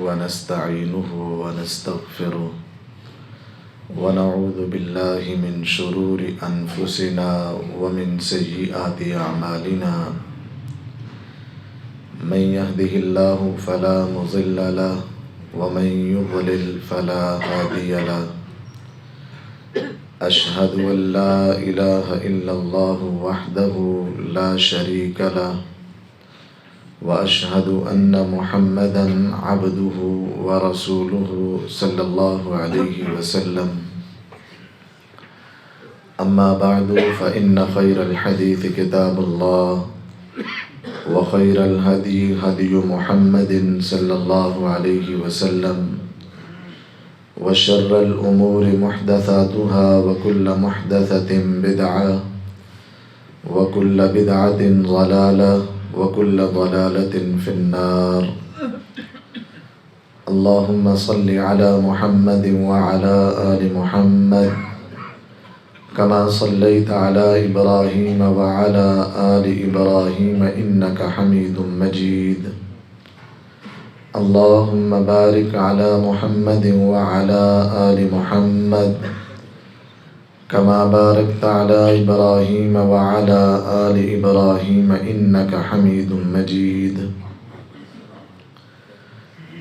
ونستعينه ونستغفره ونعوذ بالله من شرور أنفسنا ومن سيئات أعمالنا من يهده الله فلا مضل له ومن يضلل فلا هادي له أشهد أن لا إله إلا الله وحده لا شريك له وأشهد أن محمدًا عبده ورسوله صلى الله عليه وسلم أما بعد فإن خير الحديث كتاب الله وخير الهدي هدي محمد صلى الله عليه وسلم وشر الأمور محدثاتها وكل محدثة بدعة وكل بدعة ضلالة وكل ضلالة في النار اللهم صل على محمد وعلى آل محمد كما صليت على إبراهيم وعلى آل إبراهيم إنك حميد مجيد اللهم بارك على محمد وعلى آل محمد كما باركت على إبراهيم وعلى آل إبراهيم إنك حميد مجيد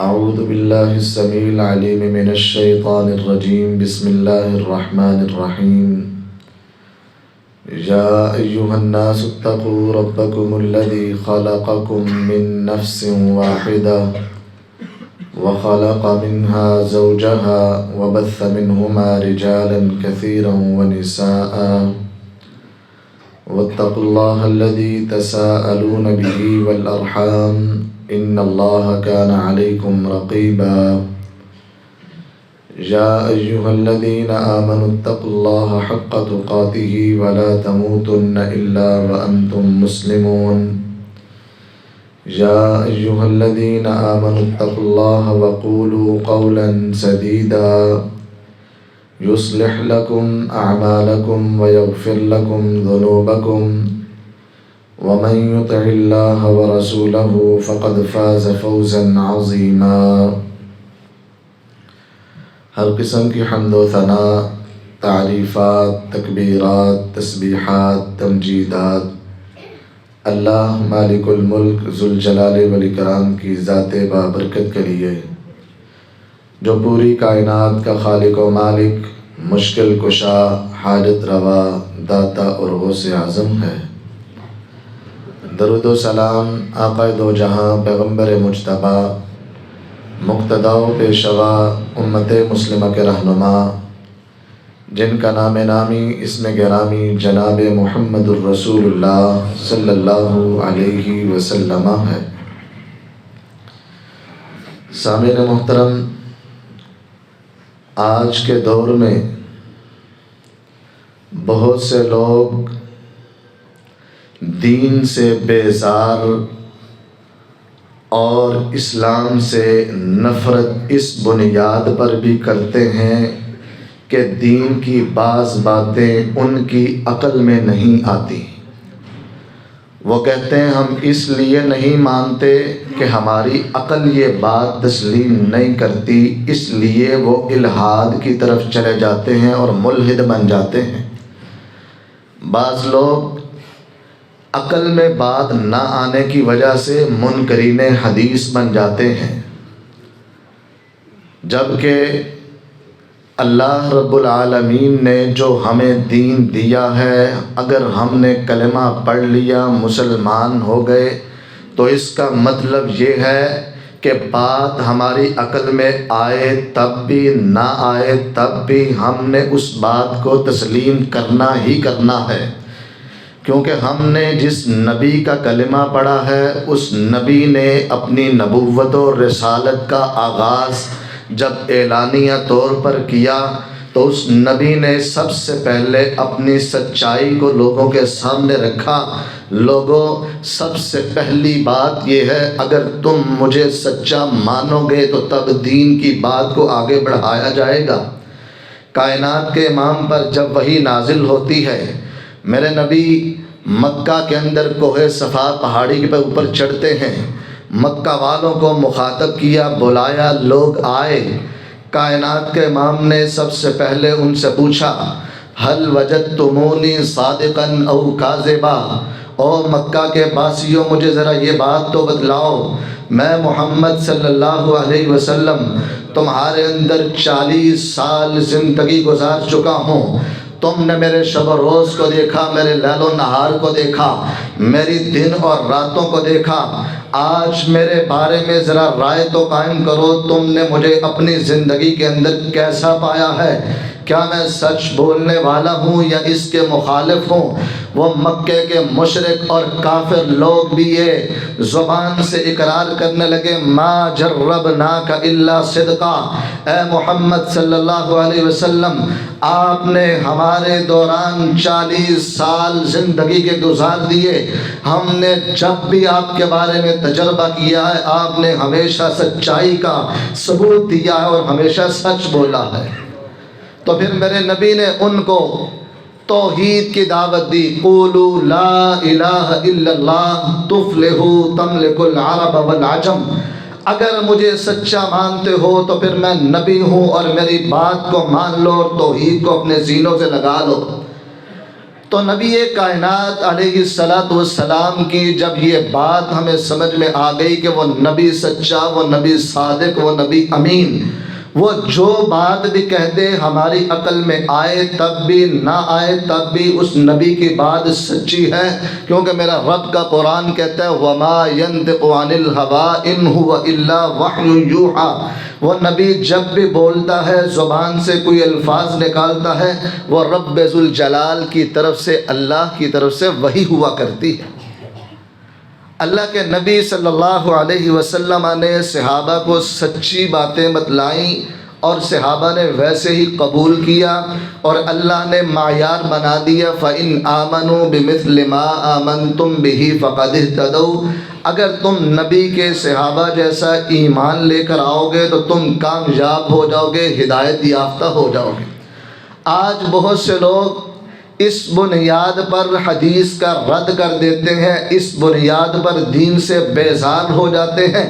أعوذ بالله السميع العليم من الشيطان الرجيم بسم الله الرحمن الرحيم يا أيها الناس اتقوا ربكم الذي خلقكم من نفس واحدة وخلق منها زوجها وبث منهما رجالا كثيرا ونساء واتقوا الله الذي تساءلون به والأرحام إن الله كان عليكم رقيبا يا أيها الذين آمنوا اتقوا الله حق تقاته ولا تموتن إلا وأنتم مسلمون يا أيها الذين آمنوا اتقوا الله وقولوا قولا سديدا يصلح لكم أعمالكم ويغفر لكم ذنوبكم ومن يطع الله ورسوله فقد فاز فوزا عظيما ہر قسم کی حمد و ثنا، تعریفات، تکبیرات، تسبیحات، تمجیدات اللہ مالک الملک ذوالجلال والاکرام کی ذات بابرکت کے لیے، جو پوری کائنات کا خالق و مالک، مشکل کشا، حاجت روا، داتا اور غوث اعظم ہے۔ درود و سلام آقا دو جہاں پیغمبر مجتبی، مقتدی و پیشوا، امت مسلمہ کے رہنما، جن کا نام نامی اسم گرامی جناب محمد الرسول اللہ صلی اللہ علیہ وسلم ہے۔ سامعین محترم، آج کے دور میں بہت سے لوگ دین سے بیزار اور اسلام سے نفرت اس بنیاد پر بھی کرتے ہیں کہ دین کی بعض باتیں ان کی عقل میں نہیں آتی۔ وہ کہتے ہیں ہم اس لیے نہیں مانتے کہ ہماری عقل یہ بات تسلیم نہیں کرتی، اس لیے وہ الحاد کی طرف چلے جاتے ہیں اور ملحد بن جاتے ہیں۔ بعض لوگ عقل میں بات نہ آنے کی وجہ سے منکرین حدیث بن جاتے ہیں، جبکہ اللہ رب العالمین نے جو ہمیں دین دیا ہے، اگر ہم نے کلمہ پڑھ لیا، مسلمان ہو گئے، تو اس کا مطلب یہ ہے کہ بات ہماری عقل میں آئے تب بھی، نہ آئے تب بھی ہم نے اس بات کو تسلیم کرنا ہی کرنا ہے، کیونکہ ہم نے جس نبی کا کلمہ پڑھا ہے اس نبی نے اپنی نبوت و رسالت کا آغاز جب اعلانیہ طور پر کیا تو اس نبی نے سب سے پہلے اپنی سچائی کو لوگوں کے سامنے رکھا۔ لوگوں، سب سے پہلی بات یہ ہے، اگر تم مجھے سچا مانو گے تو تب دین کی بات کو آگے بڑھایا جائے گا۔ کائنات کے امام پر جب وحی نازل ہوتی ہے، میرے نبی مکہ کے اندر کوہ صفا پہاڑی کے اوپر چڑھتے ہیں، مکہ والوں کو مخاطب کیا، بلایا، لوگ آئے۔ کائنات کے امام نے سب سے پہلے ان سے پوچھا، حل وجدتمونی صادقا او کاذبا، او مکہ کے باسیوں مجھے ذرا یہ بات تو بتلاؤ، میں محمد صلی اللہ علیہ وسلم تمہارے اندر 40 سال زندگی گزار چکا ہوں، تم نے میرے شب و روز کو دیکھا، میرے لیل و نہار کو دیکھا، میری دن اور راتوں کو دیکھا، آج میرے بارے میں ذرا رائے تو قائم کرو، تم نے مجھے اپنی زندگی کے اندر کیسا پایا ہے؟ کیا میں سچ بولنے والا ہوں یا اس کے مخالف ہوں؟ وہ مکے کے مشرک اور کافر لوگ بھی یہ زبان سے اقرار کرنے لگے، ما جربناک الا صدقا، اے محمد صلی اللہ علیہ وسلم آپ نے ہمارے دوران 40 سال زندگی کے گزار دیے، ہم نے جب بھی آپ کے بارے میں تجربہ کیا ہے آپ نے ہمیشہ سچائی کا ثبوت دیا ہے اور ہمیشہ سچ بولا ہے۔ تو پھر میرے نبی نے ان کو توحید کی دعوت دی، قولوا لا الہ الا اللہ تفلحوا تملک العرب والعجم، اگر مجھے سچا مانتے ہو تو پھر میں نبی ہوں اور میری بات کو مان لو اور توحید کو اپنے سینوں سے لگا لو۔ تو نبی کائنات علیہ السلام کی جب یہ بات ہمیں سمجھ میں آ گئی کہ وہ نبی سچا، وہ نبی صادق، وہ نبی امین، وہ جو بات بھی کہہ دے ہماری عقل میں آئے تب بھی نہ آئے تب بھی اس نبی کی بات سچی ہے، کیونکہ میرا رب کا قرآن کہتا ہے وَمَا يَنْطِقُ عَنِ الْهَوَىٰ إِنْ هُوَ إِلَّا وَحْيٌ يُوحَىٰ، وہ نبی جب بھی بولتا ہے، زبان سے کوئی الفاظ نکالتا ہے، وہ رب ذوالجلال کی طرف سے، اللہ کی طرف سے وحی ہوا کرتی ہے۔ اللہ کے نبی صلی اللہ علیہ وسلم نے صحابہ کو سچی باتیں بتلائیں اور صحابہ نے ویسے ہی قبول کیا، اور اللہ نے معیار بنا دیا فَإِنْ آمَنُوا بِمِثْلِ مَا آمَنْتُمْ بِهِ فَقَدِ اهْتَدَوْا، اگر تم نبی کے صحابہ جیسا ایمان لے کر آؤ گے تو تم کامیاب ہو جاؤ گے، ہدایت یافتہ ہو جاؤ گے۔ آج بہت سے لوگ اس بنیاد پر حدیث کا رد کر دیتے ہیں، اس بنیاد پر دین سے بیزار ہو جاتے ہیں،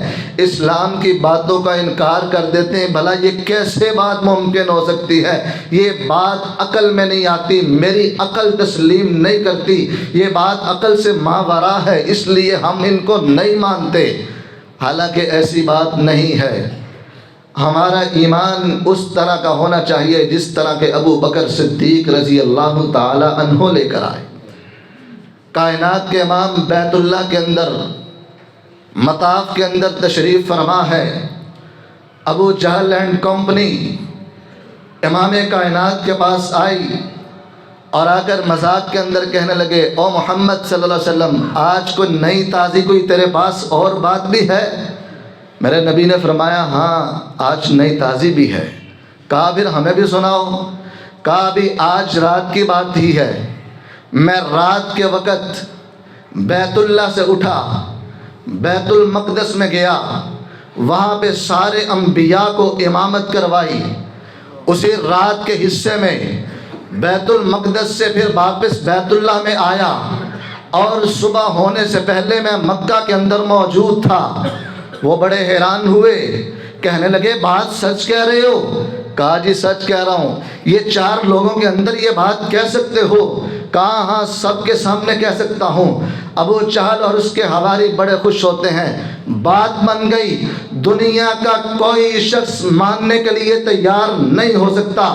اسلام کی باتوں کا انکار کر دیتے ہیں۔ بھلا یہ کیسے بات ممکن ہو سکتی ہے؟ یہ بات عقل میں نہیں آتی، میری عقل تسلیم نہیں کرتی، یہ بات عقل سے ماوراء ہے، اس لیے ہم ان کو نہیں مانتے۔ حالانکہ ایسی بات نہیں ہے۔ ہمارا ایمان اس طرح کا ہونا چاہیے جس طرح کہ ابو بکر صدیق رضی اللہ تعالی عنہ لے کر آئے۔ کائنات کے امام بیت اللہ کے اندر مطاف کے اندر تشریف فرما ہے، ابو جہل اینڈ کمپنی امام کائنات کے پاس آئی اور آ کر مذاق کے اندر کہنے لگے، او محمد صلی اللہ علیہ وسلم آج کوئی نئی تازی کوئی تیرے پاس اور بات بھی ہے؟ میرے نبی نے فرمایا ہاں آج نئی تازی بھی ہے۔ کہا پھر ہمیں بھی سناؤ۔ کہا بھی آج رات کی بات ہی ہے، میں رات کے وقت بیت اللہ سے اٹھا، بیت المقدس میں گیا، وہاں پہ سارے انبیاء کو امامت کروائی، اسی رات کے حصے میں بیت المقدس سے پھر واپس بیت اللہ میں آیا، اور صبح ہونے سے پہلے میں مکہ کے اندر موجود تھا۔ وہ بڑے حیران ہوئے، کہنے لگے بات سچ کہہ رہے ہو؟ کہا جی سچ کہہ رہا ہوں۔ یہ 4 لوگوں کے اندر یہ بات کہہ سکتے ہو؟ کہا ہاں سب کے سامنے کہہ سکتا ہوں۔ ابو جہل اور اس کے حواری بڑے خوش ہوتے ہیں، بات بن گئی۔ دنیا کا کوئی شخص ماننے کے لیے تیار نہیں ہو سکتا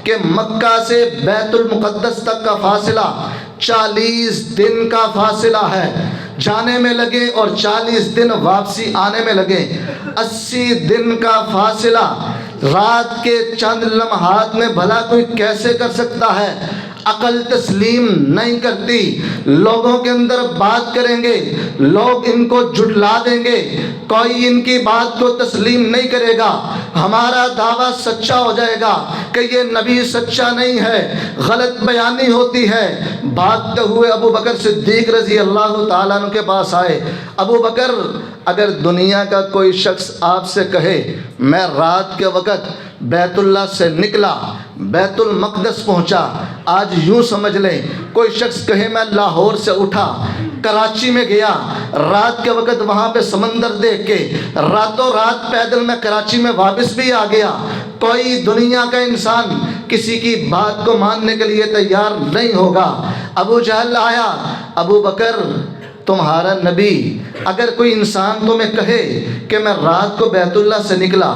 کہ مکہ سے بیت المقدس تک کا فاصلہ 40 دن کا فاصلہ ہے، جانے میں لگے اور 40 دن واپسی آنے میں لگے، 80 دن کا فاصلہ رات کے چند لمحات میں بھلا کوئی کیسے کر سکتا ہے؟ عقل تسلیم نہیں کرتی۔ لوگوں کے اندر بات کریں گے، لوگ ان کو جھٹلا دیں گے، کوئی ان کی بات کو تسلیم نہیں کرے گا، ہمارا دعویٰ سچا ہو جائے گا کہ یہ نبی سچا نہیں ہے، غلط بیانی ہوتی ہے۔ بھاگتے ہوئے ابو بکر صدیق رضی اللہ تعالیٰ عنہ کے پاس آئے، ابو بکر اگر دنیا کا کوئی شخص آپ سے کہے میں رات کے وقت بیت اللہ سے نکلا، بیت المقدس پہنچا، آج یوں سمجھ لیں کوئی شخص کہے میں لاہور سے اٹھا، کراچی میں گیا، رات کے وقت وہاں پہ سمندر دیکھ کے راتوں رات پیدل میں کراچی میں واپس بھی آ گیا۔ کوئی دنیا کا انسان کسی کی بات کو ماننے کے لیے تیار نہیں ہوگا۔ ابو جہل آیا، ابو بکر تمہارا نبی، اگر کوئی انسان تمہیں کہے کہ میں رات کو بیت اللہ سے نکلا،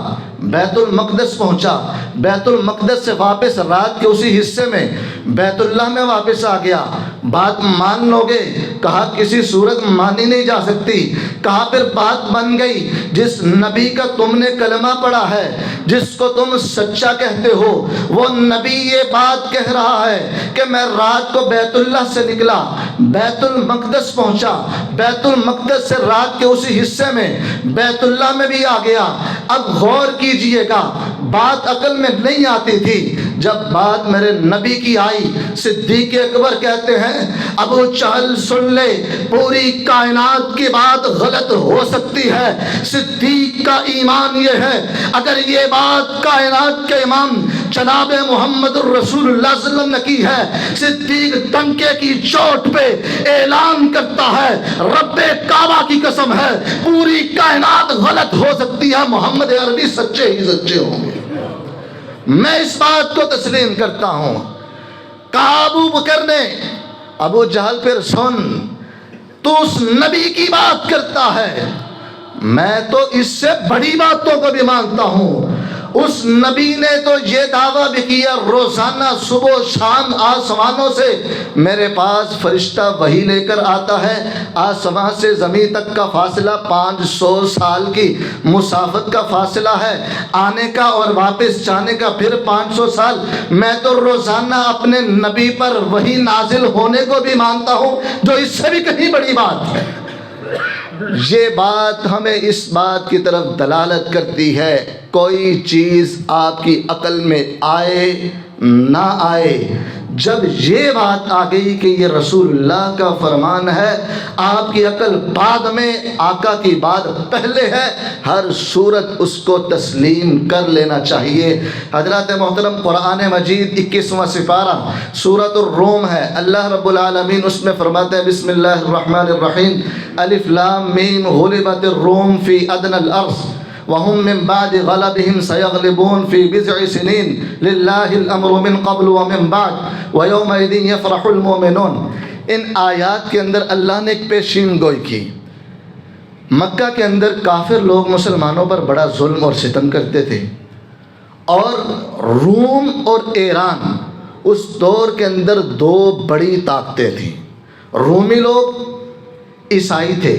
بیت المقدس پہنچا، بیت المقدس سے واپس رات کے اسی حصے میں بیت اللہ میں واپس آ گیا، بات مان لو گے؟ کہا کسی صورت مانی نہیں جا سکتی۔ کہا پھر بات بن گئی، جس نبی کا تم نے کلمہ پڑھا ہے، جس کو تم سچا کہتے ہو، وہ نبی یہ بات کہہ رہا ہے کہ میں رات کو بیت اللہ سے نکلا، بیت المقدس پہنچا، بیت المقدس سے رات کے اسی حصے میں بیت اللہ میں بھی آ گیا۔ اب غور کیجئے گا، بات عقل میں نہیں آتی تھی، جب بات میرے نبی کی آئی، صدیق اکبر کہتے ہیں ابو جہل سن لے، پوری کائنات کی بات غلط ہو سکتی ہے، صدیق کا ایمان یہ ہے اگر یہ بات کائنات کے امام جناب محمد الرسول اللہ صلی اللہ علیہ وسلم نے کی ہے، صدیق ڈنکے کی چوٹ پہ اعلان کرتا ہے، رب کعبہ کی قسم ہے پوری کائنات غلط ہو سکتی ہے، محمد عربی سچے ہی سچے ہوں گے۔ میں اس بات کو تسلیم کرتا ہوں۔ کہا ابو بکر نے، ابو جہل پھر سن، تو اس نبی کی بات کرتا ہے، میں تو اس سے بڑی باتوں کو بھی مانتا ہوں۔ اس نبی نے تو یہ دعویٰ بھی کیا، روزانہ صبح و شام آسمانوں سے میرے پاس فرشتہ وحی لے کر آتا ہے، آسمان سے زمین تک کا فاصلہ 500 سال کی مسافت کا فاصلہ ہے، آنے کا اور واپس جانے کا پھر 500 سال۔ میں تو روزانہ اپنے نبی پر وحی نازل ہونے کو بھی مانتا ہوں، جو اس سے بھی کہیں بڑی بات ہے۔ یہ بات ہمیں اس بات کی طرف دلالت کرتی ہے، کوئی چیز آپ کی عقل میں آئے نہ آئے، جب یہ بات آ گئی کہ یہ رسول اللہ کا فرمان ہے، آپ کی عقل بعد میں، آقا کی بات پہلے ہے، ہر صورت اس کو تسلیم کر لینا چاہیے۔ حضرات محترم، قرآن مجید 21واں سپارہ سورۃ الروم ہے، اللہ رب العالمین اس میں فرماتے ہیں بسم اللہ الرحمن الرحیم، الف لام میم، غلبت الروم فی ادنی الارض وهم من بعد غلبهم سيغلبون في بضع سنين لله الامر من قبل ومن بعد ويومئذ يفرح المؤمنون۔ ان آیات کے اندر اللہ نے ایک پیشین گوئی کی۔ مکہ کے اندر کافر لوگ مسلمانوں پر بڑا ظلم اور ستم کرتے تھے، اور روم اور ایران اس دور کے اندر دو بڑی طاقتیں تھیں۔ رومی لوگ عیسائی تھے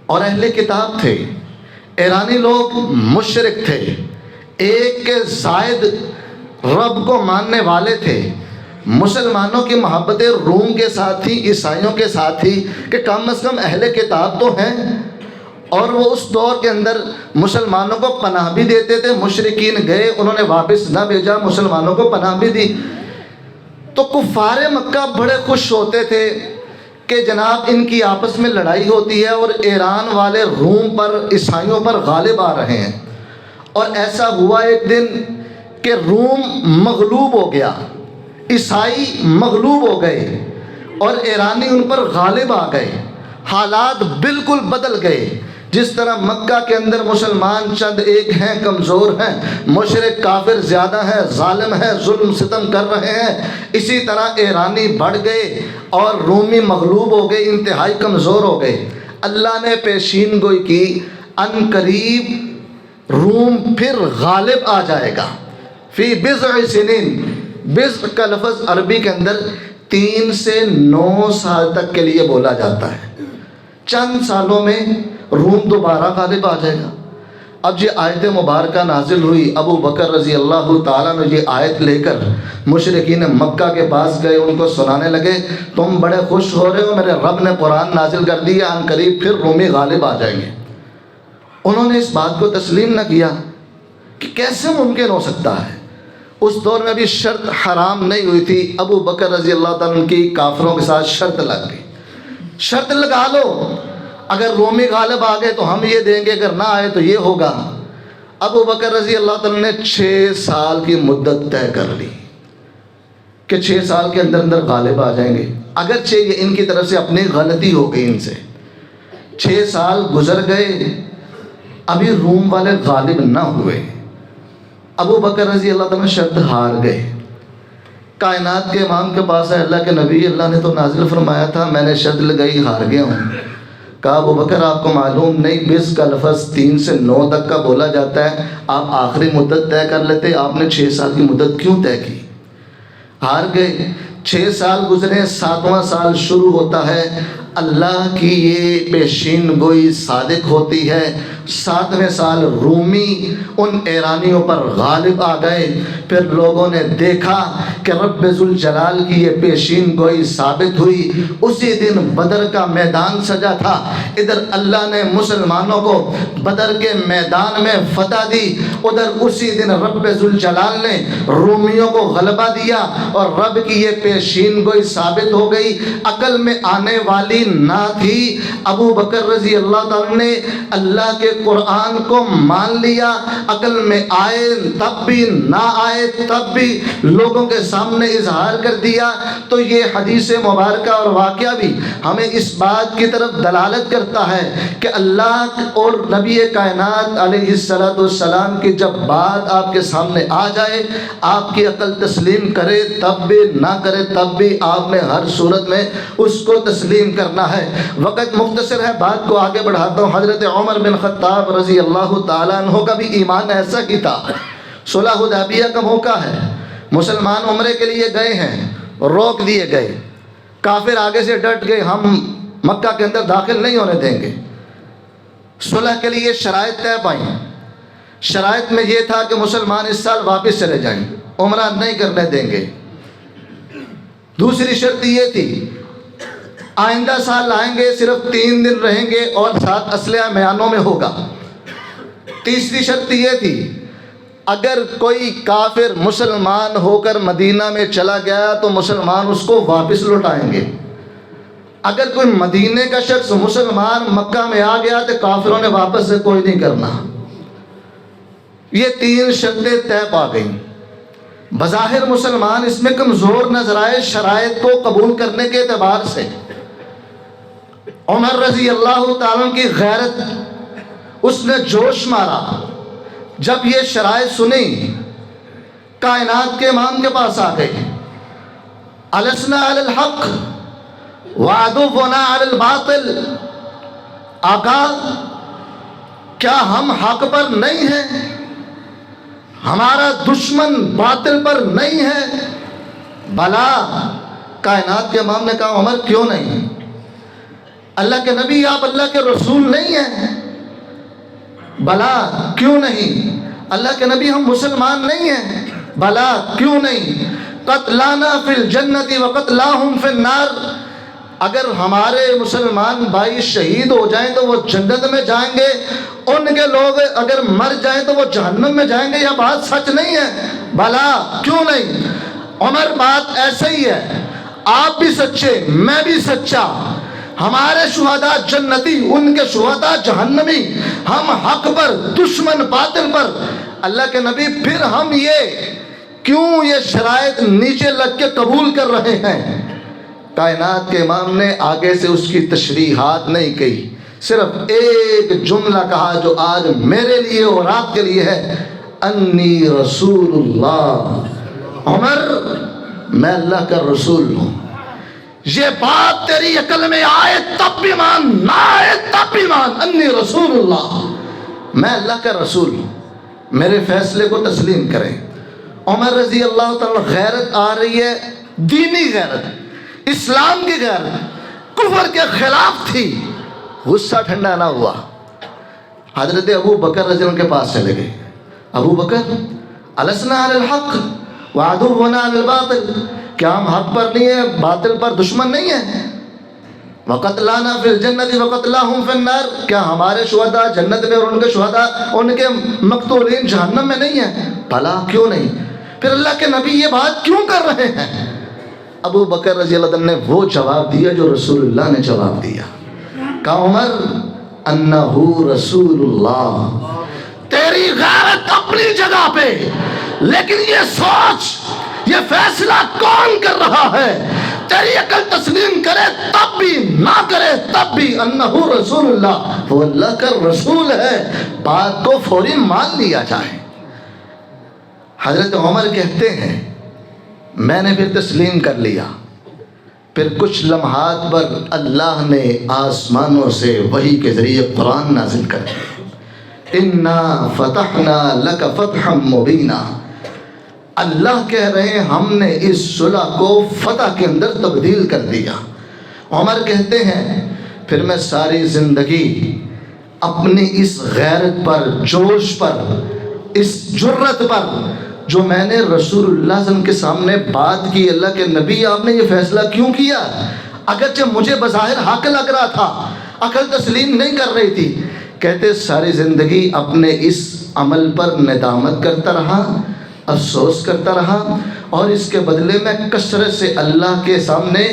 اور اہل کتاب تھے، ایرانی لوگ مشرک تھے، ایک کے زائد رب کو ماننے والے تھے۔ مسلمانوں کی محبت روم کے ساتھ تھی، عیسائیوں کے ساتھ تھی کہ کم از کم اہل کتاب تو ہیں، اور وہ اس دور کے اندر مسلمانوں کو پناہ بھی دیتے تھے۔ مشرکین گئے، انہوں نے واپس نہ بھیجا، مسلمانوں کو پناہ بھی دی۔ تو کفار مکہ بڑے خوش ہوتے تھے کہ جناب ان کی آپس میں لڑائی ہوتی ہے اور ایران والے روم پر، عیسائیوں پر غالب آ رہے ہیں۔ اور ایسا ہوا ایک دن کہ روم مغلوب ہو گیا، عیسائی مغلوب ہو گئے اور ایرانی ان پر غالب آ گئے، حالات بالکل بدل گئے۔ جس طرح مکہ کے اندر مسلمان چند ایک ہیں، کمزور ہیں، مشرک کافر زیادہ ہیں، ظالم ہیں، ظلم ستم کر رہے ہیں، اسی طرح ایرانی بڑھ گئے اور رومی مغلوب ہو گئے، انتہائی کمزور ہو گئے۔ اللہ نے پیشین گوئی کی، ان قریب روم پھر غالب آ جائے گا، فی بضع سنین۔ بضع کا لفظ عربی کے اندر 3 سے 9 سال تک کے لیے بولا جاتا ہے، چند سالوں میں روم دوبارہ غالب آ جائے گا۔ اب یہ آیت مبارکہ نازل ہوئی، ابو بکر رضی اللہ تعالیٰ نے یہ آیت لے کر مشرکین مکہ کے پاس گئے، ان کو سنانے لگے تم بڑے خوش ہو رہے ہو، میرے رب نے قرآن نازل کر دیا، ان قریب پھر رومی غالب آ جائیں گے۔ انہوں نے اس بات کو تسلیم نہ کیا کہ کیسے ممکن ہو سکتا ہے۔ اس دور میں بھی شرط حرام نہیں ہوئی تھی، ابو بکر رضی اللہ تعالیٰ کی کافروں کے ساتھ شرط لگ گئی، شرط لگا لو، اگر رومی غالب آ گئے تو ہم یہ دیں گے، اگر نہ آئے تو یہ ہوگا۔ ابو بکر رضی اللہ تعالیٰ نے 6 سال کی مدت طے کر لی کہ 6 سال کے اندر اندر غالب آ جائیں گے، اگرچہ یہ ان کی طرف سے اپنی غلطی ہو گئی ان سے، 6 سال گزر گئے، ابھی روم والے غالب نہ ہوئے۔ ابو بکر رضی اللہ تعالیٰ شرط ہار گئے، کائنات کے امام کے پاس ہے، اللہ کے نبی، اللہ نے تو نازل فرمایا تھا، میں نے شرط لگائی، ہار گیا ہوں۔ کہا ابو بکر آپ کو معلوم نہیں 20 کا لفظ 3 سے 9 تک کا بولا جاتا ہے، آپ آخری مدت طے کر لیتے، آپ نے 6 سال کی مدت کیوں طے کی؟ ہار گئے۔ 6 سال گزرے، 7واں سال شروع ہوتا ہے، اللہ کی یہ پیشین گوئی صادق ہوتی ہے۔ 7ویں سال رومی ان ایرانیوں پر غالب آ گئے۔ پھر لوگوں نے دیکھا کہ رب ذوالجلال کی یہ پیشین گوئی ثابت ہوئی۔ اسی دن بدر کا میدان سجا تھا، ادھر اللہ نے مسلمانوں کو بدر کے میدان میں فتح دی، ادھر اسی دن رب ذوالجلال نے رومیوں کو غلبہ دیا، اور رب کی یہ پیشین گوئی ثابت ہو گئی، عقل میں آنے والی نہ تھی۔ ابو بکر رضی اللہ تعالیٰ نے اللہ کے قرآن کو مان لیا، عقل میں آئے تب بھی نہ آئے تب بھی لوگوں کے سامنے اظہار کر دیا۔ تو یہ حدیث مبارکہ اور واقعہ بھی ہمیں اس بات کی طرف دلالت کرتا ہے کہ اللہ اور نبی کائنات علیہ السلام کی جب بات آپ کے سامنے آ جائے، آپ کی عقل تسلیم کرے تب بھی نہ کرے تب بھی آپ نے ہر صورت میں اس کو تسلیم کرنا ہے۔ وقت مختصر ہے، بات کو آگے بڑھاتا ہوں۔ حضرت عمر بن خطاب رضی اللہ تعالیٰ عنہ کا بھی ایمان ایسا ہی تھا۔ صلح حدیبیہ کا موقع ہے، مسلمان عمرے کے لیے گئے ہیں، روک دیے گئے، کافر آگے سے ڈٹ گئے، ہم مکہ کے اندر داخل نہیں ہونے دیں گے۔ صلح کے لیے شرائط طے پائیں، شرائط میں یہ تھا کہ مسلمان اس سال واپس چلے جائیں، عمرہ نہیں کرنے دیں گے۔ دوسری شرط یہ تھی آئندہ سال آئیں گے، صرف 3 دن رہیں گے اور ساتھ اسلحہ میانوں میں ہوگا۔ تیسری شرط یہ تھی اگر کوئی کافر مسلمان ہو کر مدینہ میں چلا گیا تو مسلمان اس کو واپس لوٹائیں گے۔ اگر کوئی مدینے کا شخص مسلمان مکہ میں آ گیا تو کافروں نے واپس سے کوئی نہیں کرنا۔ یہ 3 شرطیں طے پا گئیں۔ بظاہر مسلمان اس میں کمزور نظر آئے شرائط کو قبول کرنے کے اعتبار سے۔ عمر رضی اللہ تعالیٰ کی غیرت، اس نے جوش مارا، جب یہ شرائط سنی کائنات کے امام کے پاس آ گئے، السنا علی الحق وعدونا علی الباطل، آقا کیا ہم حق پر نہیں ہیں؟ ہمارا دشمن باطل پر نہیں ہے؟ بلا، کائنات کے امام نے کہا عمر کیوں نہیں؟ اللہ کے نبی آپ اللہ کے رسول نہیں ہیں؟ بلا کیوں نہیں؟ اللہ کے نبی ہم مسلمان نہیں ہیں؟ بلا کیوں نہیں؟ قتلانا فی الجنت وقتلاہم فی النار، اگر ہمارے مسلمان بھائی شہید ہو جائیں تو وہ جنت میں جائیں گے، ان کے لوگ اگر مر جائیں تو وہ جہنم میں جائیں گے، یہ بات سچ نہیں ہے؟ بلا کیوں نہیں؟ عمر بات ایسے ہی ہے، آپ بھی سچے میں بھی سچا، ہمارے شہداء جنتی ان کے شہداء جہنمی، ہم حق پر دشمن باطل پر۔ اللہ کے نبی پھر ہم یہ کیوں یہ شرائط نیچے لگ کے قبول کر رہے ہیں؟ کائنات کے امام نے آگے سے اس کی تشریحات نہیں کہی، صرف ایک جملہ کہا جو آج میرے لیے اور آپ کے لیے ہے، انی رسول اللہ، عمر میں اللہ کا رسول ہوں۔ یہ بات تیری عقل میں آئے تب بھی مان، نہ آئے تب بھی مان، انی رسول اللہ، میں اللہ کا رسول ہوں، میرے فیصلے کو تسلیم کریں۔ عمر رضی اللہ تعالیٰ غیرت آ رہی ہے، دینی غیرت، اسلام کی غیرت، کفر کے خلاف تھی، غصہ ٹھنڈا نہ ہوا۔ حضرت ابو بکر رضی اللہ کے پاس چلے گئے، ابو بکر السنا علی الحق وعدونا علی الباطل، کیا ہم حق پر نہیں ہیں باطل پر دشمن نہیں ہیں؟ وقتلانا فی الجنت وقتلاہم فی النار، کیا ہمارے شہداء جنت میں اور ان کے شہداء ان کے مقتولین جہنم میں نہیں ہیں؟ بھلا کیوں نہیں؟ پھر اللہ کے نبی یہ بات کیوں کر رہے ہیں؟ ابو بکر رضی اللہ عنہ نے وہ جواب دیا جو رسول اللہ نے جواب دیا، کہا عمر انہو رسول اللہ، تیری غیرت اپنی جگہ پہ، لیکن یہ سوچ یہ فیصلہ کون کر رہا ہے؟ تیری عقل تسلیم کرے تب بھی نہ کرے تب بھی انہ رسول اللہ، وہ اللہ کا رسول ہے، بات کو فوری مان لیا جائے۔ حضرت عمر کہتے ہیں میں نے پھر تسلیم کر لیا، پھر کچھ لمحات پر اللہ نے آسمانوں سے وحی کے ذریعے قرآن نازل کر دیا، انا فتحنا لک فتحا مبینا۔ اللہ کہہ رہے ہیں ہم نے اس صلح کو فتح کے اندر تبدیل کر دیا۔ عمر کہتے ہیں پھر میں ساری زندگی اپنی اس غیرت پر، جوش پر، اس جرت پر، جو میں نے رسول اللہ صلی اللہ علیہ وسلم کے سامنے بات کی، اللہ کے نبی آپ نے یہ فیصلہ کیوں کیا؟ اگرچہ مجھے بظاہر حق لگ رہا تھا، عقل تسلیم نہیں کر رہی تھی۔ کہتے ساری زندگی اپنے اس عمل پر ندامت کرتا رہا، افسوس کرتا رہا، اور اس کے بدلے میں کثرت سے اللہ کے سامنے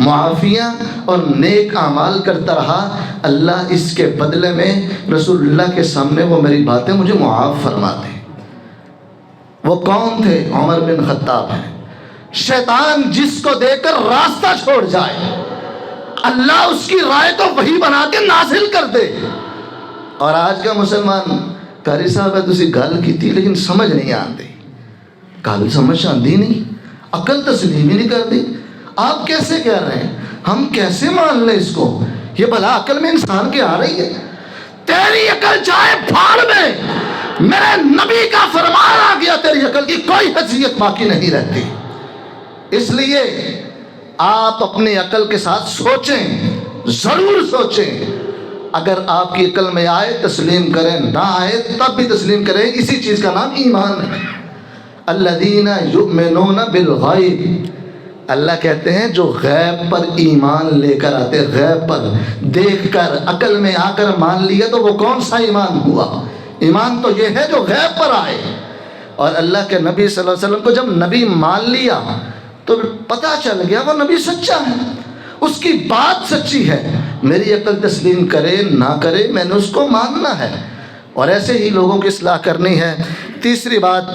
معافیاں اور نیک اعمال کرتا رہا۔ اللہ اس کے بدلے میں رسول اللہ کے سامنے وہ میری باتیں مجھے معاف فرماتے۔ وہ کون تھے؟ عمر بن خطاب ہیں۔ شیطان جس کو دے کر راستہ چھوڑ جائے، اللہ اس کی رائے کو وحی بنا کے نازل کر دے۔ اور آج کا مسلمان قاری صاحب ہے تسی گل کی تھی لیکن سمجھ نہیں آتی، گل سمجھ آتی نہیں، عقل تسلیم ہی نہیں کرتی۔ آپ کیسے کہہ رہے ہیں؟ ہم کیسے مان لیں اس کو؟ یہ بھلا عقل میں انسان کی آ رہی ہے؟ تیری عقل جائے پھاڑ میں، میرے نبی کا فرمان آ گیا، تیری عقل کی کوئی حیثیت باقی نہیں رہتی۔ اس لیے آپ اپنی عقل کے ساتھ سوچیں، ضرور سوچیں، اگر آپ کی عقل میں آئے تسلیم کریں، نہ آئے تب بھی تسلیم کریں۔ اسی چیز کا نام ایمان ہے۔ الذین یؤمنون بالغیب، اللہ کہتے ہیں جو غیب پر ایمان لے کر آتے، غیب پر دیکھ کر عقل میں آ کر مان لیا تو وہ کون سا ایمان ہوا؟ ایمان تو یہ ہے جو غیب پر آئے۔ اور اللہ کے نبی صلی اللہ علیہ وسلم کو جب نبی مان لیا تو پتہ چل گیا وہ نبی سچا ہے، اس کی بات سچی ہے، میری عقل تسلیم کرے نہ کرے میں نے اس کو ماننا ہے، اور ایسے ہی لوگوں کی اصلاح کرنی ہے۔ تیسری بات،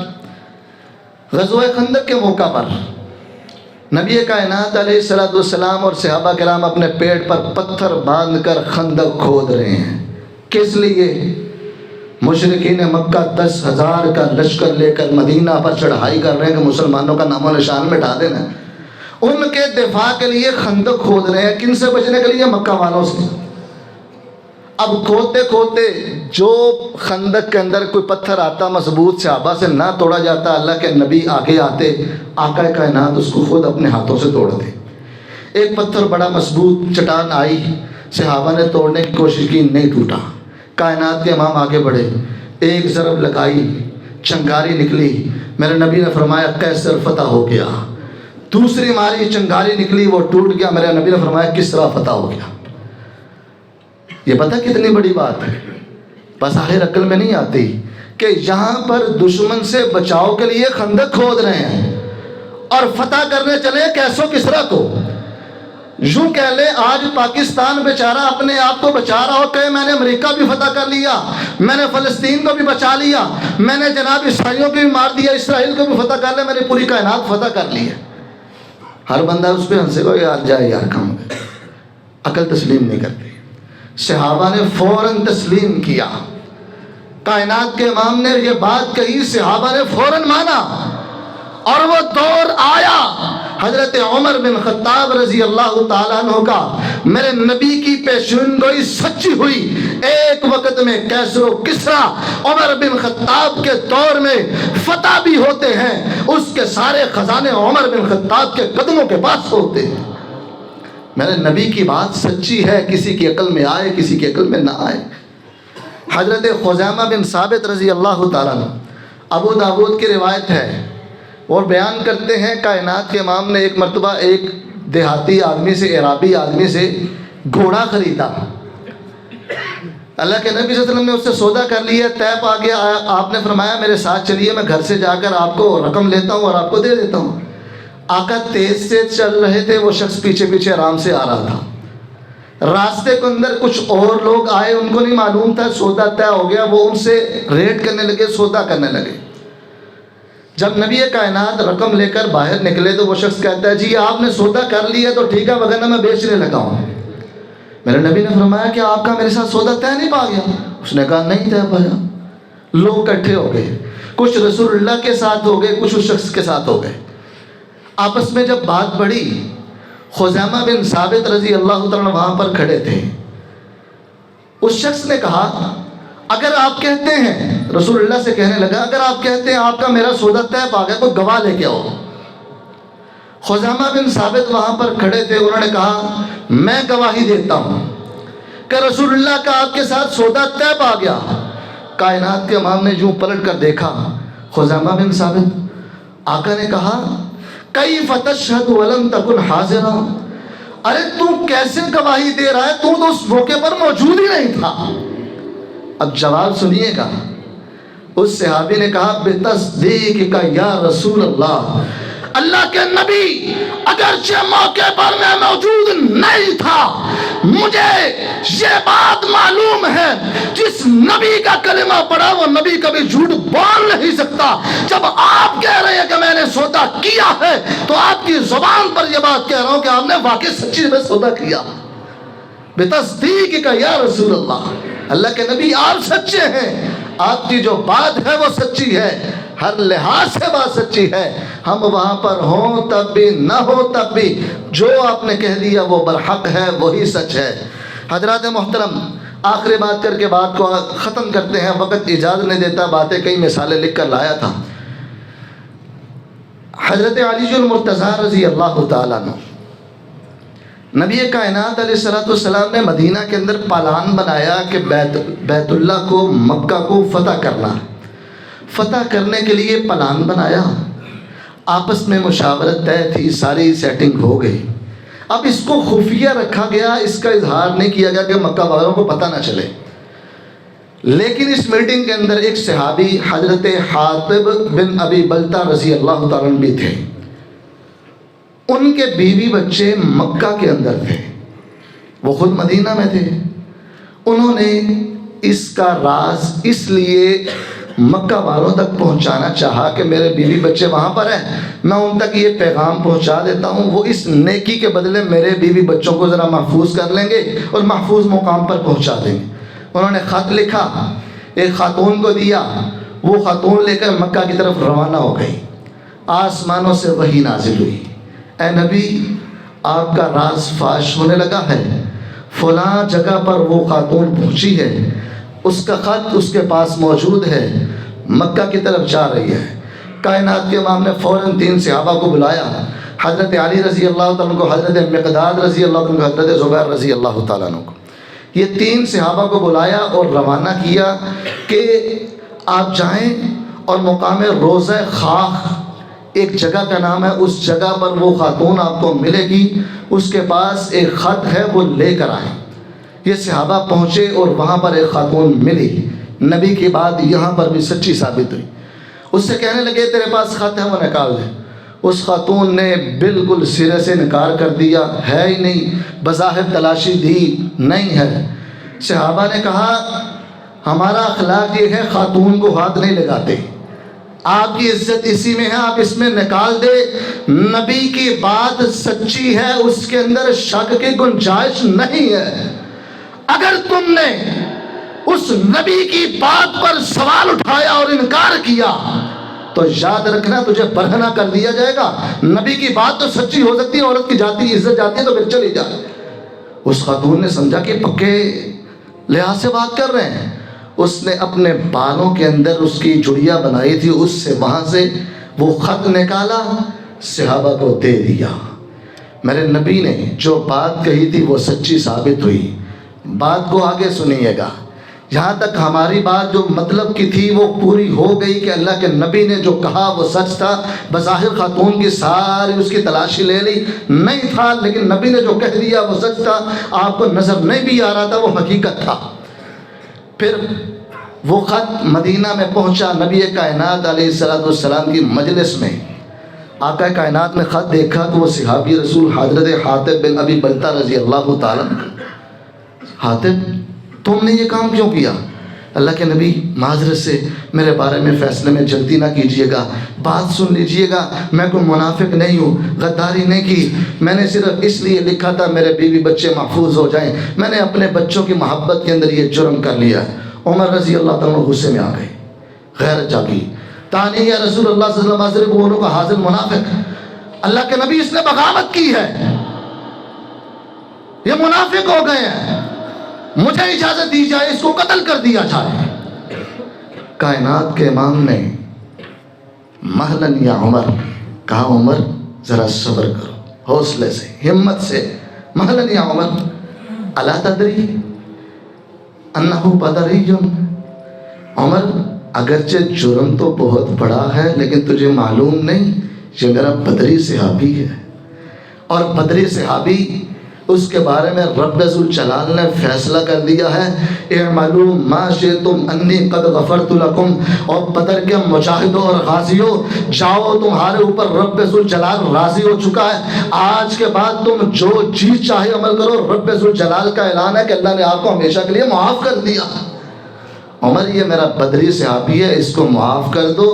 غزوہ خندق کے موقع پر نبی کائنات علیہ السلام اور صحابہ کرام اپنے پیٹ پر پتھر باندھ کر خندق کھود رہے ہیں۔ کس لیے؟ مشرکین مکہ 10,000 کا لشکر لے کر مدینہ پر چڑھائی کر رہے ہیں کہ مسلمانوں کا نام و نشان مٹا دینا۔ ان کے دفاع کے لیے خندق کھود رہے ہیں، کن سے بچنے کے لیے؟ مکہ والوں سے۔ اب کھودتے کھودتے جو خندق کے اندر کوئی پتھر آتا مضبوط، صحابہ سے نہ توڑا جاتا، اللہ کے نبی آگے آتے، آقا کائنات اس کو خود اپنے ہاتھوں سے توڑ دے۔ ایک پتھر بڑا مضبوط چٹان آئی، صحابہ نے توڑنے کی کوشش کی، نہیں ٹوٹا۔ کائنات کے امام آگے بڑھے، ایک ضرب لگائی، چنگاری نکلی، میرے نبی نے فرمایا قیصر فتح ہو گیا۔ دوسری ماری، چنگاری نکلی، وہ ٹوٹ گیا، میرے نبی نے فرمایا کسرا فتح ہو گیا۔ یہ پتہ کتنی بڑی بات ہے، بس آخر عقل میں نہیں آتی کہ یہاں پر دشمن سے بچاؤ کے لیے خندق کھود رہے ہیں اور فتح کرنے چلے کیسو کسرا کو۔ یوں کہہ لے آج پاکستان بیچارہ اپنے آپ کو بچا رہا ہو کہ میں نے امریکہ بھی فتح کر لیا، میں نے فلسطین کو بھی بچا لیا، میں نے جناب عیسائیوں کو بھی مار دیا، اسرائیل کو بھی فتح کر لیا، میں نے پوری کائنات فتح کر لی ہے۔ ہر بندہ اس پہ ہنسے گا، یار جائے یار کام ہے۔ عقل تسلیم نہیں کرتی۔ صحابہ نے فوراً تسلیم کیا، کائنات کے امام نے یہ بات کہی، صحابہ نے فوراً مانا، اور وہ دور آیا حضرت عمر بن خطاب رضی اللہ تعالیٰ عنہ کا، میرے نبی کی پیشین گوئی سچی ہوئی۔ ایک وقت میں کیسر و کسرا عمر بن خطاب کے دور میں فتح بھی ہوتے ہیں، اس کے سارے خزانے عمر بن خطاب کے قدموں کے پاس ہوتے ہیں۔ میرے نبی کی بات سچی ہے، کسی کی عقل میں آئے کسی کی عقل میں نہ آئے۔ حضرت خزیمہ بن ثابت رضی اللہ تعالیٰ عنہ، ابو داود کی روایت ہے، اور بیان کرتے ہیں کائنات کے امام نے ایک مرتبہ ایک دیہاتی آدمی سے، عرابی آدمی سے گھوڑا خریدا۔ اللہ کے نبی صلی اللہ علیہ وسلم نے اس سے سودا کر لیا، طے پا گیا۔ آپ نے فرمایا میرے ساتھ چلیے، میں گھر سے جا کر آپ کو رقم لیتا ہوں اور آپ کو دے دیتا ہوں۔ آقا تیز سے چل رہے تھے، وہ شخص پیچھے پیچھے آرام سے آ رہا تھا۔ راستے کے اندر کچھ اور لوگ آئے، ان کو نہیں معلوم تھا، سودا طے ہو گیا، وہ ان سے ریٹ کرنے لگے، سودا کرنے لگے۔ جب نبی کائنات رقم لے کر باہر نکلے تو وہ شخص کہتا ہے جی آپ نے سودا کر لیا تو ٹھیک ہے، وغیرہ میں بیچنے لگا ہوں۔ میرے نبی نے فرمایا کہ آپ کا میرے ساتھ سودا طے نہیں پا گیا؟ اس نے کہا نہیں طے پایا۔ لوگ اکٹھے ہو گئے، کچھ رسول اللہ کے ساتھ ہو گئے، کچھ اس شخص کے ساتھ ہو گئے۔ آپس میں جب بات بڑھی، خزیمہ بن ثابت رضی اللہ تعالیٰ وہاں پر کھڑے تھے۔ اس شخص نے کہا اگر آپ کہتے ہیں، رسول اللہ سے کہنے لگا، اگر آپ کہتے ہیں آپ کا میرا سودا طے پا گیا تو گواہ لے کے آؤ۔ خزیمہ بن ثابت وہاں پر کھڑے تھے، انہوں نے کہا میں گواہی دیتا ہوں کہ رسول اللہ کا آپ کے ساتھ سودا طے پا گیا۔ کائنات کے امام نے یوں پلٹ کر دیکھا، خزیمہ بن ثابت، آقا نے کہا کیف تشہد ولم تکن حاضرا، ارے تو کیسے گواہی دے رہا ہے، تو اس موقع پر موجود ہی نہیں تھا۔ اب جواب سنیے گا۔ اس صحابی نے کہا بتصدیق کا یا رسول اللہ، اللہ کے نبی اگرچہ موقع پر میں موجود نہیں تھا، مجھے یہ بات معلوم ہے جس نبی کا کلمہ پڑھا وہ نبی کبھی جھوٹ بول نہیں سکتا۔ جب آپ کہہ رہے ہیں کہ میں نے سودا کیا ہے تو آپ کی زبان پر یہ بات کہہ رہا ہوں کہ آپ نے واقعی سچی میں سودا کیا۔ بتصدیق کا یا رسول اللہ، اللہ کے نبی آپ سچے ہیں، آپ کی جو بات ہے وہ سچی ہے، ہر لحاظ سے بات سچی ہے۔ ہم وہاں پر ہوں تب بھی، نہ ہو تب بھی، جو آپ نے کہہ دیا وہ برحق ہے، وہی سچ ہے۔ حضرات محترم، آخری بات کر کے بات کو ختم کرتے ہیں، وقت اجازت نہیں دیتا، باتیں کئی مثالیں لکھ کر لایا تھا۔ حضرت علی المرتضیٰ رضی اللہ تعالیٰ عنہ، نبی کائنات علیہ السلام نے مدینہ کے اندر پلان بنایا کہ بیت اللہ کو، مکہ کو فتح کرنا۔ فتح کرنے کے لیے پلان بنایا، آپس میں مشاورت طے تھی، ساری سیٹنگ ہو گئی۔ اب اس کو خفیہ رکھا گیا، اس کا اظہار نہیں کیا گیا کہ مکہ والوں کو پتہ نہ چلے۔ لیکن اس میٹنگ کے اندر ایک صحابی حضرت حاطب بن ابی بلتہ رضی اللہ تعالیٰ عنہ بھی تھے۔ ان کے بیوی بچے مکہ کے اندر تھے، وہ خود مدینہ میں تھے۔ انہوں نے اس کا راز اس لیے مکہ والوں تک پہنچانا چاہا کہ میرے بیوی بچے وہاں پر ہیں، میں ان تک یہ پیغام پہنچا دیتا ہوں، وہ اس نیکی کے بدلے میرے بیوی بچوں کو ذرا محفوظ کر لیں گے اور محفوظ مقام پر پہنچا دیں گے۔ انہوں نے خط لکھا، ایک خاتون کو دیا، وہ خاتون لے کر مکہ کی طرف روانہ ہو گئی۔ آسمانوں سے وحی نازل ہوئی، اے نبی آپ کا راز فاش ہونے لگا ہے، فلاں جگہ پر وہ خاتون پہنچی ہے، اس کا خط اس کے پاس موجود ہے، مکہ کی طرف جا رہی ہے۔ کائنات کے امام نے فوراً 3 صحابہ کو بلایا، حضرت علی رضی اللہ تعالیٰ عنہ کو، حضرت مقداد رضی اللہ عنہ کو، حضرت زبیر رضی اللہ تعالیٰ عنہ کو۔ یہ 3 صحابہ کو بلایا اور روانہ کیا کہ آپ جائیں اور مقام روضہ خاخ، ایک جگہ کا نام ہے، اس جگہ پر وہ خاتون آپ کو ملے گی، اس کے پاس ایک خط ہے، وہ لے کر آئیں۔ یہ صحابہ پہنچے اور وہاں پر ایک خاتون ملی، نبی کی بات یہاں پر بھی سچی ثابت ہوئی۔ اس سے کہنے لگے تیرے پاس خط ہے، وہ نکال دے۔ اس خاتون نے بالکل سرے سے انکار کر دیا، ہے ہی نہیں، بظاہر تلاشی دی، نہیں ہے۔ صحابہ نے کہا ہمارا اخلاق یہ ہے خاتون کو ہاتھ نہیں لگاتے، آپ کی عزت اسی میں ہے، آپ اس میں نکال دے۔ نبی کی بات سچی ہے، اس کے اندر شک کی گنجائش نہیں ہے۔ اگر تم نے اس نبی کی بات پر سوال اٹھایا اور انکار کیا تو یاد رکھنا تجھے برہنہ کر دیا جائے گا۔ نبی کی بات تو سچی ہو سکتی ہے، عورت کی جاتی عزت جاتی ہے تو پھر چلی جائے۔ اس خاتون نے سمجھا کہ پکے لحاظ سے بات کر رہے ہیں، اس نے اپنے بالوں کے اندر اس کی چڑیا بنائی تھی، اس سے وہاں سے وہ خط نکالا، صحابہ کو دے دیا۔ میرے نبی نے جو بات کہی تھی وہ سچی ثابت ہوئی۔ بات کو آگے سنیے گا، جہاں تک ہماری بات جو مطلب کی تھی وہ پوری ہو گئی کہ اللہ کے نبی نے جو کہا وہ سچ تھا۔ بظاہر خاتون کی ساری اس کی تلاشی لے لی، نہیں تھا، لیکن نبی نے جو کہہ دیا وہ سچ تھا، آپ کو نظر نہیں بھی آ رہا تھا، وہ حقیقت تھا۔ پھر وہ خط مدینہ میں پہنچا، نبی کائنات علیہ السلام کی مجلس میں۔ آقا کائنات نے خط دیکھا تو وہ صحابی رسول حضرت حاطب بن ابی بلتہ رضی اللہ تعالیٰ عنہ، حاطب تم نے یہ کام کیوں کیا؟ اللہ کے نبی معذرت سے میرے بارے میں فیصلے میں جلدی نہ کیجیے گا، بات سن لیجیے گا، میں کوئی منافق نہیں ہوں، غداری نہیں کی، میں نے صرف اس لیے لکھا تھا میرے بیوی بچے محفوظ ہو جائیں، میں نے اپنے بچوں کی محبت کے اندر یہ جرم کر لیا۔ عمر رضی اللہ تعالیٰ عنہ غصے میں آ گئے، غیرت جاگی، تانی یا رسول اللہ صلی اللہ علیہ وسلم بولوں کا حاضر منافق، اللہ کے نبی اس نے بغاوت کی ہے، یہ منافق ہو گئے ہیں، مجھے اجازت دی جائے اس کو قتل کر دیا جائے۔ کائنات کے امام نے مہلن یا عمر کہا، عمر ذرا صبر کرو، حوصلے سے، ہمت سے، مہلن یا عمر الا تدری انہ بدری، عمر اگرچہ جرم تو بہت بڑا ہے لیکن تجھے معلوم نہیں یہ میرا بدری صحابی ہے، اور بدری صحابی اس کے بارے میں رب ذوالجلال نے فیصلہ کر دیا ہے، اعملوا ما شئتم انی قد غفرت لکم، اور بدر کے مجاہدوں اور غازیوں جاؤ، تمہارے اوپر رب ذوالجلال راضی ہو چکا ہے، آج کے بعد تم جو جی چاہے عمل کرو، رب ذوالجلال کا اعلان ہے کہ اللہ نے آپ کو ہمیشہ کے لیے معاف کر دیا۔ عمر یہ میرا بدری صحابی ہے، اس کو معاف کر دو،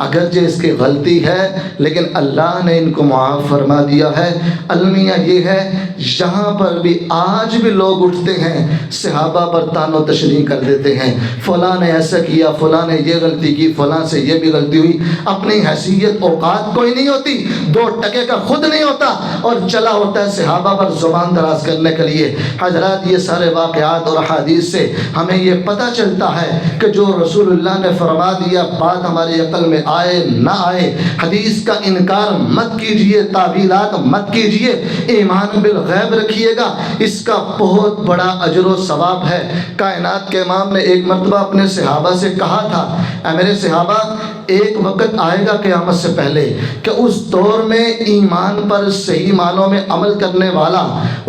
اگرچہ اس کی غلطی ہے لیکن اللہ نے ان کو معاف فرما دیا ہے۔ المیہ یہ ہے، یہاں پر بھی آج بھی لوگ اٹھتے ہیں صحابہ پر تان و تشریح کر دیتے ہیں، فلاں نے ایسا کیا، فلاں نے یہ غلطی کی، فلاں سے یہ بھی غلطی ہوئی، اپنی حیثیت اوقات کوئی نہیں ہوتی، 2 ٹکے کا خود نہیں ہوتا، اور چلا ہوتا ہے صحابہ پر زبان دراز کرنے کے لیے۔ حضرات یہ سارے واقعات اور احادیث سے ہمیں یہ پتہ چلتا ہے کہ جو رسول اللہ نے فرما دیا بات ہماری عقل میں آئے نہ آئے، حدیث کا انکار مت کیجئے، تعویلات مت کیجئے، ایمان بالغیب رکھیے گا، اس کا بہت بڑا اجر و ثواب ہے۔ کائنات کے امام نے ایک مرتبہ اپنے صحابہ سے کہا تھا، اے میرے صحابہ، ایک وقت آئے گا قیامت سے پہلے کہ اس دور میں ایمان پر صحیح معنوں میں عمل کرنے والا،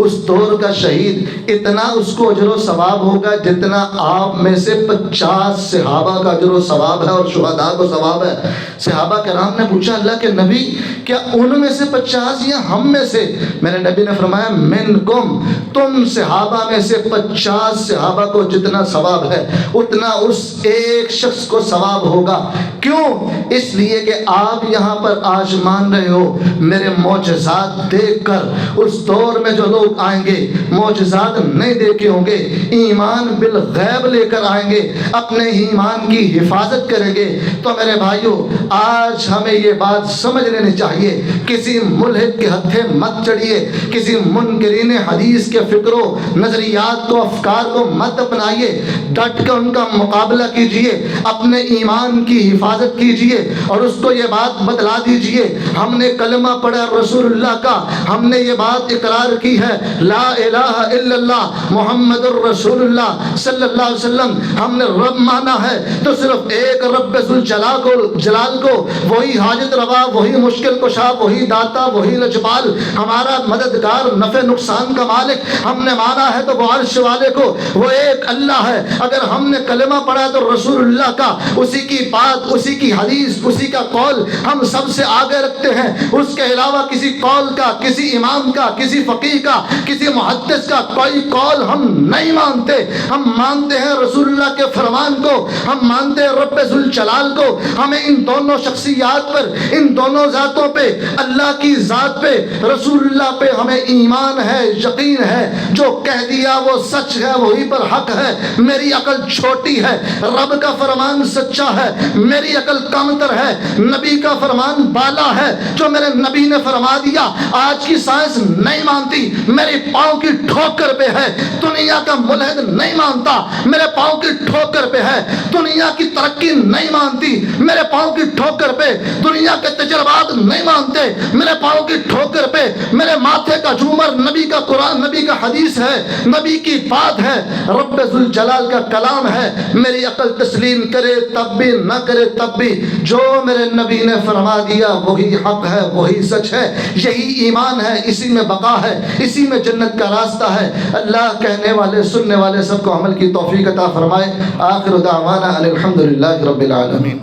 اس دور کا شہید، اتنا اس کو اجر و ثواب ہوگا جتنا آپ میں سے 50 صحابہ کا اجر و ثواب ہے اور شہداء کو ثواب ہے۔ صحابہ کرام نے پوچھا، اللہ کے نبی کیا ان میں سے 50 یا ہم میں سے؟ میرے نبی نے فرمایا، منکم، تم صحابہ میں سے 50 صحابہ کو جتنا ثواب ہے اتنا اس ایک شخص کو ثواب ہوگا۔ کیوں؟ اس لیے کہ آپ یہاں پر آج مان رہے ہو میرے معجزات دیکھ کر، اس دور میں جو لوگ آئیں گے معجزات نہیں دیکھے ہوں گے، ایمان بالغیب لے کر آئیں گے، اپنے ایمان کی حفاظت کریں گے۔ تو میرے بھائیوں، آج ہمیں یہ بات سمجھ لینی چاہیے، کسی ملحد کے ہتھے مت چڑھیے، کسی منکرین حدیث کے فکر و نظریات کو، افکار کو مت اپنائیے، ڈٹ کر ان کا مقابلہ کیجئے، اپنے ایمان کی حفاظت کیجئے اور اس کو یہ بات بتلا دیجئے، ہم نے کلمہ پڑھا رسول اللہ کا، ہم نے یہ بات اقرار کی ہے، لا الہ الا اللہ محمد الرسول اللہ صلی اللہ علیہ وسلم، ہم نے رب مانا ہے تو صرف ایک رب ذوالجلال کو، وہی حاجت روا، وہی مشکل کشا، وہی داتا، وہی لجپال، ہمارا مددگار، نفع نقصان کا مالک، ہم نے مانا ہے تو وہ عرش والے کو، وہ ایک اللہ ہے۔ اگر ہم نے کلمہ پڑھا تو رسول اللہ کا، اسی کی بات، اسی کی حدیث، اسی کا قول ہم سب سے آگے رکھتے ہیں، اس کے علاوہ کسی قول کا، کسی امام کا، کسی فقیہ کا، کسی محدث کا کوئی قول ہم نہیں مانتے، ہم مانتے ہیں رسول اللہ کے فرمان کو، ہم مانتے ہیں رب ذوالجلال کو۔ ہمیں ان دونوں شخصیات پر، ان دونوں ذاتوں پہ، اللہ کی ذات پہ، رسول اللہ پہ ہمیں ایمان ہے، یقین ہے، جو کہہ دیا وہ سچ ہے، وہی پر حق ہے۔ میری عقل چھوٹی ہے، رب کا فرمان سچا ہے، میری عقل کم تر ہے، نبی کا فرمان بالا ہے، جو میرے نبی نے فرما دیا آج کی سائنس نہیں مانتی، میرے پاؤں کی ٹھوکر پہ ہے، دنیا کا ملحد نہیں مانتا، میرے پاؤں کی ٹھوکر پہ ہے، دنیا کی ترقی نہیں مانتی، میرے پاؤں کی ٹھوکر پہ، دنیا کے تجربات نہیں مانتے، میرے پاؤں کی ٹھوکر پہ، میرے ماتھے کا جھومر نبی کا قرآن، نبی کا حدیث ہے، نبی کی بات ہے، رب ذوالجلال کا کلام ہے۔ میری عقل تسلیم کرے تب بھی، نہ کرے تب بھی، جو میرے نبی نے فرما دیا وہی حق ہے، وہی سچ ہے، یہی ایمان ہے، اسی میں بقا ہے، اسی میں جنت کا راستہ ہے۔ اللہ کہنے والے، سننے والے سب کو عمل کی توفیق عطا فرمائے۔ آخر دعوانا ان الحمدللہ رب العالمین۔